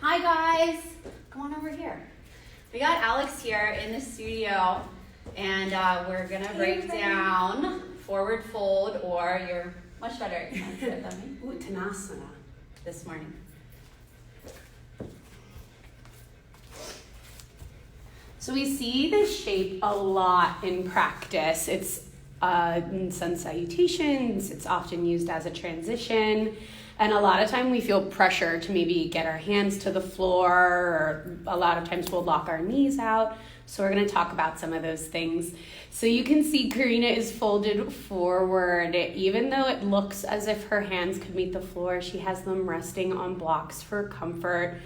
Hi guys, come on over here. We got Alex here in the studio, and we're gonna break down forward fold, or you're much better at it than me. Uttanasana. This morning. So we see this shape a lot in practice. It's in sun salutations, it's often used as a transition, and a lot of time we feel pressure to maybe get our hands to the floor, or a lot of times we'll lock our knees out. So we're going to talk about some of those things. So you can see Karina is folded forward. Even though it looks as if her hands could meet the floor, she has them resting on blocks for comfort.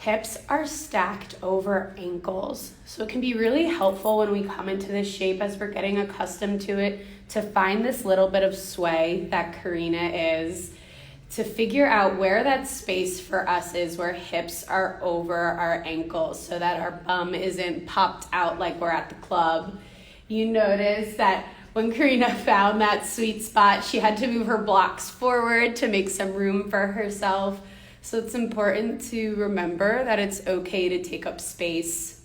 Hips are stacked over ankles, so it can be really helpful when we come into this shape as we're getting accustomed to it to find this little bit of sway that Karina is, to figure out where that space for us is, where hips are over our ankles so that our bum isn't popped out like we're at the club. You notice that when Karina found that sweet spot, she had to move her blocks forward to make some room for herself. So it's important to remember that it's okay to take up space.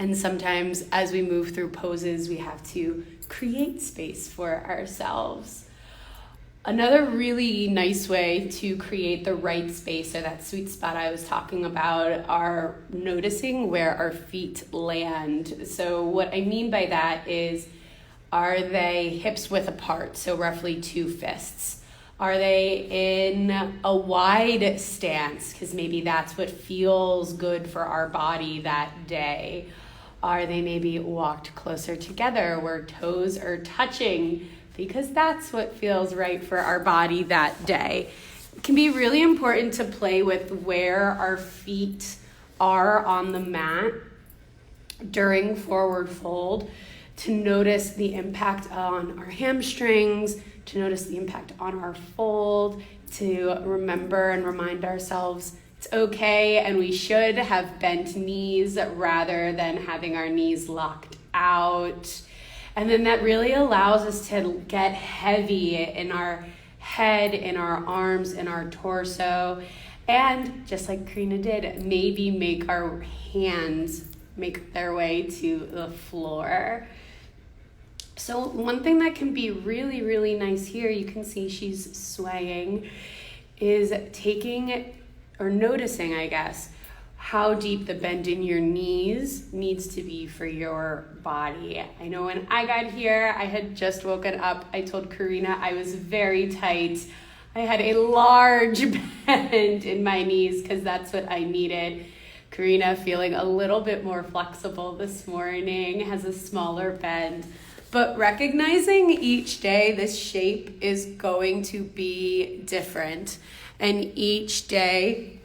And sometimes as we move through poses, we have to create space for ourselves. Another really nice way to create the right space, or that sweet spot I was talking about, are noticing where our feet land. So what I mean by that is, are they hips width apart, so roughly 2 fists? Are they in a wide stance, because maybe that's what feels good for our body that day? Are they maybe walked closer together where toes are touching, because that's what feels right for our body that day? It can be really important to play with where our feet are on the mat during forward fold, to notice the impact on our hamstrings, to notice the impact on our fold, to remember and remind ourselves it's okay and we should have bent knees rather than having our knees locked out. And then that really allows us to get heavy in our head, in our arms, in our torso, and just like Karina did, maybe make our hands make their way to the floor. So one thing that can be really, really nice here, you can see she's swaying, is taking or noticing, I guess, how deep the bend in your knees needs to be for your body. I know when I got here, I had just woken up. I told Karina I was very tight. I had a large bend in my knees because that's what I needed. Karina, feeling a little bit more flexible this morning, has a smaller bend. But recognizing each day this shape is going to be different, and each day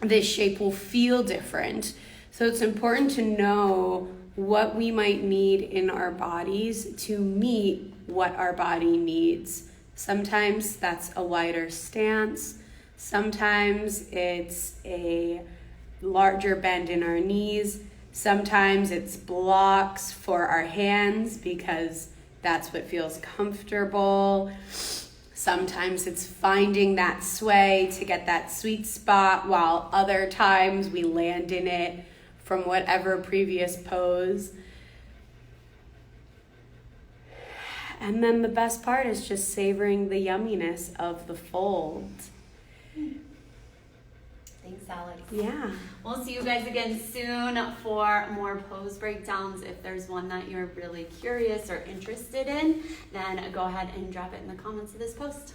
this shape will feel different. So it's important to know what we might need in our bodies to meet what our body needs. Sometimes that's a wider stance. Sometimes it's a larger bend in our knees. Sometimes it's blocks for our hands because that's what feels comfortable. Sometimes it's finding that sway to get that sweet spot, while other times we land in it from whatever previous pose. And then the best part is just savoring the yumminess of the fold. Thanks, Alex. Yeah. We'll see you guys again soon for more pose breakdowns. If there's one that you're really curious or interested in, then go ahead and drop it in the comments of this post.